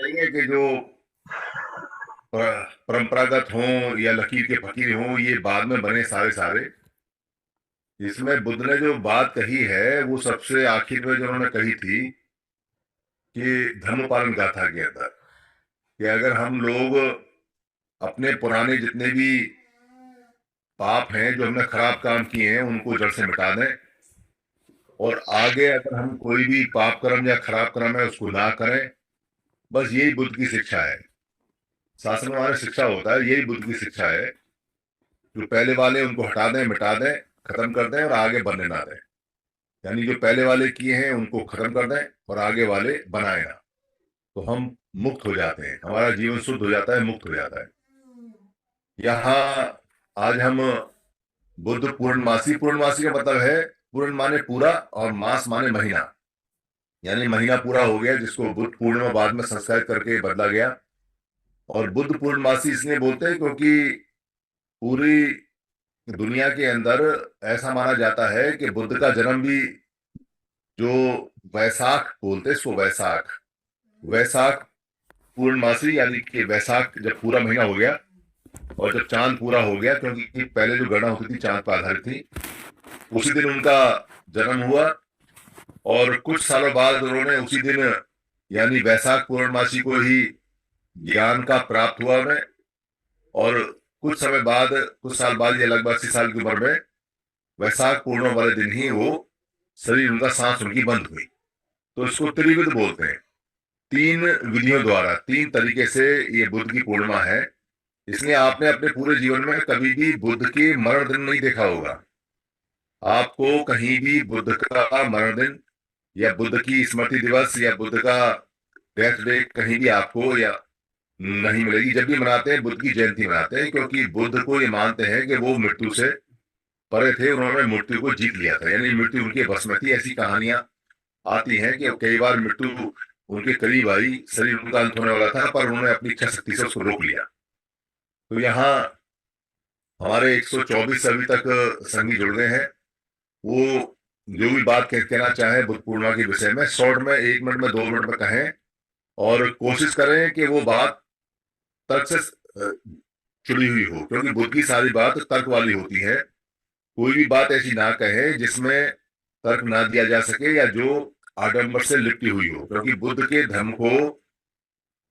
नहीं है कि जो परंपरागत हों या लकीर के फकीर हों, ये बाद में बने सारे सारे। इसमें बुद्ध ने जो बात कही है वो सबसे आखिर में जो उन्होंने कही थी कि धर्म पालन गाथा के अंदर, कि अगर हम लोग अपने पुराने जितने भी पाप हैं, जो हमने खराब काम किए हैं, उनको जड़ से मिटा दें, और आगे अगर हम कोई भी पाप कर्म या खराब कर्म है उसको ना करें। बस यही बुद्ध की शिक्षा है। शास्त्र में हमारी शिक्षा होता है, यही बुद्ध की शिक्षा है। जो पहले वाले उनको हटा दें, मिटा दें, खत्म कर दें और आगे बनने ना दें। यानी जो पहले वाले किए हैं उनको खत्म कर दें और आगे वाले बनाए ना, तो हम मुक्त हो जाते हैं, हमारा जीवन शुद्ध हो जाता है, मुक्त हो जाता है। यहाँ आज हम बुद्ध पूर्णमासी, पूर्णमासी का मतलब है पूर्ण माने पूरा और मास माने महीना, यानी महीना पूरा हो गया जिसको बुद्ध पूर्णिमा बाद में संस्कृत करके बदला गया। और बुद्ध पूर्णमासी इसलिए बोलते हैं क्योंकि पूरी दुनिया के अंदर ऐसा माना जाता है कि बुद्ध का जन्म भी जो वैसाख बोलते हैं इसको, वैसाख, वैसाख पूर्णमासी, यानी कि वैसाख जब पूरा महीना हो गया और जब चांद पूरा हो गया, क्योंकि पहले जो गणना होती थी चांद पर आधारित थी, उसी दिन उनका जन्म हुआ। और कुछ सालों बाद उन्होंने उसी दिन यानी वैसाख पूर्णमासी को ही ज्ञान का प्राप्त हुआ उन्हें। और कुछ समय बाद, कुछ साल बाद, या लगभग 80 साल की उम्र में वैसाख पूर्णिमा वाले दिन ही वो शरीर उनका, सांस उनकी बंद हुई। तो इसको त्रिविध बोलते हैं। 3 विधियों द्वारा, 3 तरीके से ये बुद्ध की पूर्णिमा है। इसलिए आपने अपने पूरे जीवन में कभी भी बुद्ध के मरण दिन नहीं देखा होगा। आपको कहीं भी बुद्ध का मरण दिन या बुद्ध की स्मृति दिवस या बुद्ध का डेथ डे कहीं भी आपको या नहीं मिलेगी। जब भी मनाते हैं बुद्ध की जयंती मनाते हैं, क्योंकि बुद्ध को ये मानते हैं कि वो मृत्यु से परे थे, उन्होंने मृत्यु को जीत लिया था, यानी मृत्यु उनके बस में थी। ऐसी कहानियां आती हैं कि कई बार मृत्यु उनके करीब आई, शरीर उनका अंत होने वाला था, पर उन्होंने अपनी इच्छा शक्ति से उसको रोक लिया। तो यहाँ हमारे 124 अभी तक संगी जुड़ गए हैं। वो जो भी बात कहना चाहे बुद्ध पूर्णिमा के विषय में, शॉर्ट में 1 मिनट में 2 मिनट में कहें, और कोशिश करें कि वो बात तर्क से जुड़ी हुई हो, क्योंकि बुद्ध की सारी बात तर्क वाली होती है। कोई भी बात ऐसी ना कहे जिसमें तर्क ना दिया जा सके या जो आडंबर से लिपटी हुई हो, क्योंकि बुद्ध के धर्म को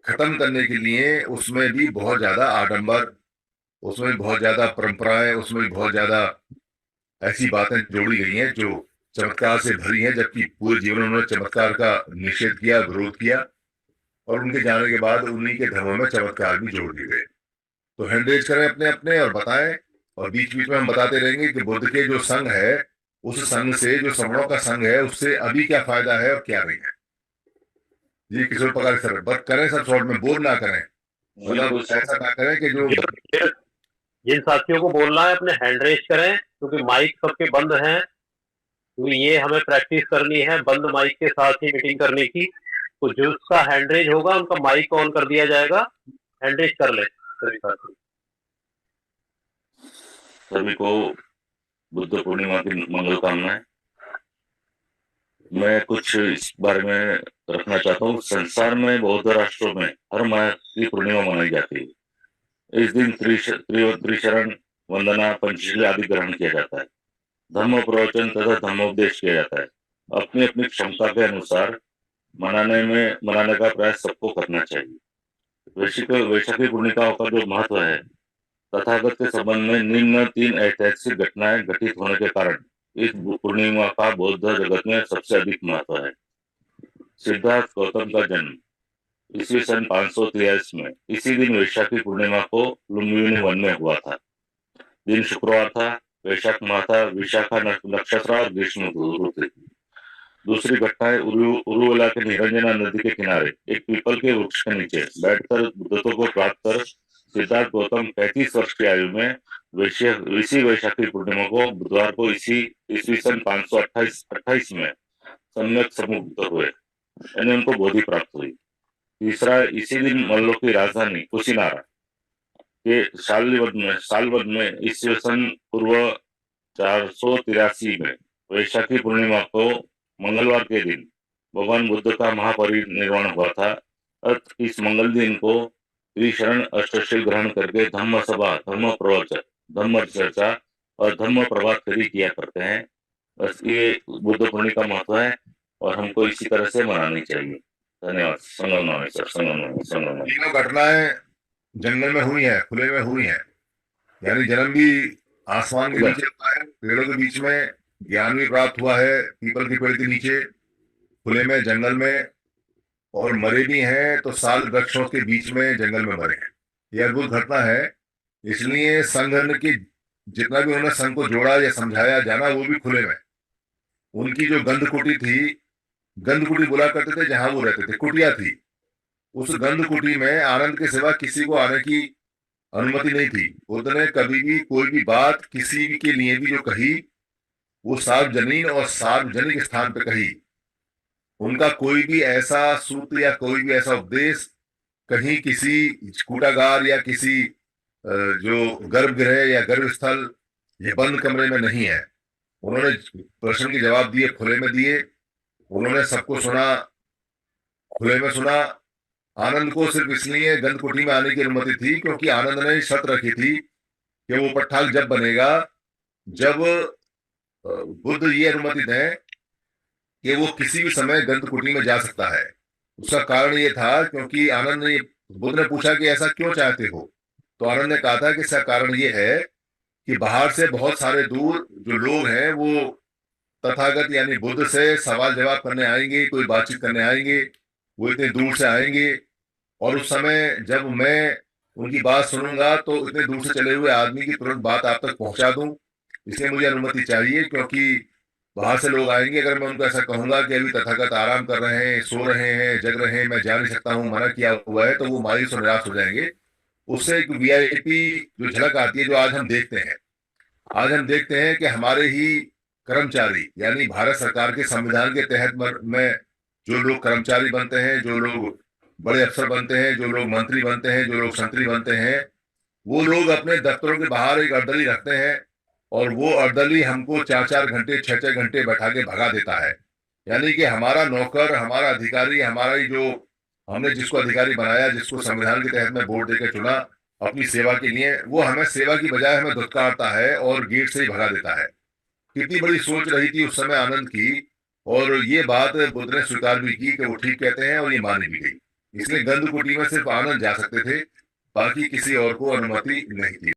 खत्म करने के लिए उसमें भी बहुत ज्यादा आडंबर, उसमें भी बहुत ज्यादा परंपराएं, उसमें भी बहुत ज्यादा ऐसी बातें जोड़ी गई हैं जो चमत्कार से भरी हैं, जबकि पूरे जीवन उन्होंने चमत्कार का निषेध किया, विरोध किया, और उनके जाने के बाद उन्हीं के धर्मों में चमत्कार भी जोड़ दिए गए। तो हैंड रेज करें अपने अपने और बताएं, और बीच बीच में हम बताते रहेंगे कि बुद्ध के जो संघ है, उस संघ से, जो श्रमणों का संघ है, उससे अभी क्या फायदा है और क्या नहीं है। जी किशोर पगार सर, बस करें सब शॉर्ट में, बोर ना करें, मतलब ऐसा ना करें कि जो जिन साथियों को बोलना है अपने हैंड रेज करें, क्योंकि माइक सबके बंद हैं। क्योंकि ये हमें प्रैक्टिस करनी है बंद माइक के साथ ही मीटिंग करने की। तो जो उसका हैंड रेज होगा उनका माइक ऑन कर दिया जाएगा। हैंड रेज कर ले सभी साथी। सभी को बुद्ध पूर्णिमा की मंगल कामनाएं। मैं कुछ इस बारे में रखना चाहता हूँ। संसार में बौद्ध राष्ट्रों में हर माह की पूर्णिमा मनाई जाती है। इस दिन त्रिशरण वंदना, पंचशील आदि ग्रहण किया जाता है। धर्म प्रवचन तथा धर्मोपदेश किया जाता है। अपनी अपनी क्षमता के अनुसार मनाने का प्रयास सबको करना चाहिए। वैशाखी पूर्णिमा का जो महत्व है, तथागत के संबंध में निम्न 3 ऐतिहासिक घटनाएं घटित होने के कारण इस पूर्णिमा का बौद्ध जगत में सबसे अधिक महत्व है। सिद्धार्थ गौतम का जन्म ईस्वी सन 543 में इसी दिन वैशाखी पूर्णिमा को लुम्बिनी वन में हुआ था। दिन शुक्रवार था, वैशाख माह था, विशाखा नक्षत्र और ग्रीष्म ऋतु थी। दूसरी घटना है, उरुवेला के निरंजना नदी के किनारे एक पीपल के वृक्ष के नीचे बैठकर बुद्धत्व को प्राप्त कर सिद्धार्थ गौतम 35 वर्ष की आयु में इसी वैशाखी पूर्णिमा को बुधवार को ईस्वी सन 528 में सम्यक समुक्त हुए, यानी उनको बोधि प्राप्त हुई। तीसरा, इसी दिन मल्लों की राजधानी कुशीनारा के सालवद में ईस्वी सन पूर्व 483 में वैशाखी पूर्णिमा को मंगलवार के दिन भगवान बुद्ध का महापरिनिर्वाण हुआ था। इस मंगल दिन को त्रिशरण अष्टशील ग्रहण करके धम्म सभा, धम्म प्रवचन, धम्म चर्चा और धम्म प्रभात फेरी किया करते हैं। बस ये बुद्ध पूर्णिमा का महत्व है और हमको इसी तरह से मनानी चाहिए। धन्यवाद। संगम नमामि सर, संगम नमामि, संगम नमामि। तीनों घटनाएं जंगल में हुई है, खुले में हुई है। यानी जन्म भी आसमान के नीचे हुआ है, पेड़ों के बीच में, ज्ञान भी प्राप्त हुआ है पीपल के पेड़ के नीचे, खुले में, जंगल में, और मरे भी हैं तो साल वृक्षों के बीच में जंगल में मरे हैं। यह अद्भुत घटना है। इसलिए संघ की जितना भी उन्होंने संघ को जोड़ा या समझाया जाना, वो भी खुले में। उनकी जो गंधकुटी थी, गंधकुटी बुला करते थे जहां वो रहते थे, कुटिया थी। उस गंधकुटी में आनंद के सिवा किसी को आने की अनुमति नहीं थी। बुद्ध ने कभी भी कोई भी बात किसी के लिए भी जो कही, वो सार्वजनिक और सार्वजनिक स्थान पे कही। उनका कोई भी ऐसा सूत्र या कोई भी ऐसा उपदेश कहीं किसी कूटागार या किसी जो गर्भगृह या गर्भस्थल या बंद कमरे में नहीं है। उन्होंने प्रश्न के जवाब दिए, खुले में दिए। उन्होंने सबको सुना, खुले में सुना। आनंद को सिर्फ इसलिए गंधकुटी में आने की अनुमति थी क्योंकि आनंद ने शर्त रखी थी कि वो पट्टाल जब बनेगा, जब बुद्ध ये अनुमति दें कि वो किसी भी समय गंधकुटी में जा सकता है। उसका कारण ये था क्योंकि आनंद ने, बुद्ध ने पूछा कि ऐसा क्यों चाहते हो, तो आनंद ने कहा था कि इसका कारण ये है कि बाहर से बहुत सारे दूर जो लोग हैं वो तथागत यानी बुद्ध से सवाल जवाब करने आएंगे, कोई बातचीत करने आएंगे, वो इतने दूर से आएंगे, और उस समय जब मैं उनकी बात सुनूंगा तो इतने दूर से चले हुए आदमी की तुरंत बात आप तक पहुंचा दूं। इसलिए मुझे अनुमति चाहिए, क्योंकि बाहर से लोग आएंगे। अगर मैं उनको ऐसा कहूंगा कि अभी तथागत आराम कर रहे हैं, सो रहे हैं, जग रहे हैं, मैं जा नहीं सकता हूँ, मना किया हुआ है, तो वो मायूस और निराश हो जाएंगे। उससे एक वीआईपी जो झलक आती है, जो आज हम देखते हैं। आज हम देखते हैं कि हमारे ही कर्मचारी, यानी भारत सरकार के संविधान के तहत में जो लोग कर्मचारी बनते हैं, जो लोग बड़े अफसर बनते हैं, जो लोग मंत्री बनते हैं, जो लोग संतरी बनते हैं, वो लोग अपने दफ्तरों के बाहर एक अर्दली रखते हैं, और वो अर्दली हमको 4-4 घंटे, 6-6 घंटे बैठा के भगा देता है। यानी कि हमारा नौकर, हमारा अधिकारी, हमारा ही जो हमने जिसको अधिकारी बनाया, जिसको संविधान के तहत में वोट देकर चुना अपनी सेवा के लिए, वो हमें सेवा की बजाय हमें धुतकारता है और गेट से ही भगा देता है। कितनी बड़ी सोच रही थी उस समय आनंद की, और ये बात बुद्ध ने स्वीकार भी की कि वो ठीक कहते हैं, और ये मानी भी गई। इसलिए गंधकुटी में सिर्फ आनंद जा सकते थे, बाकी किसी और को अनुमति नहीं थी।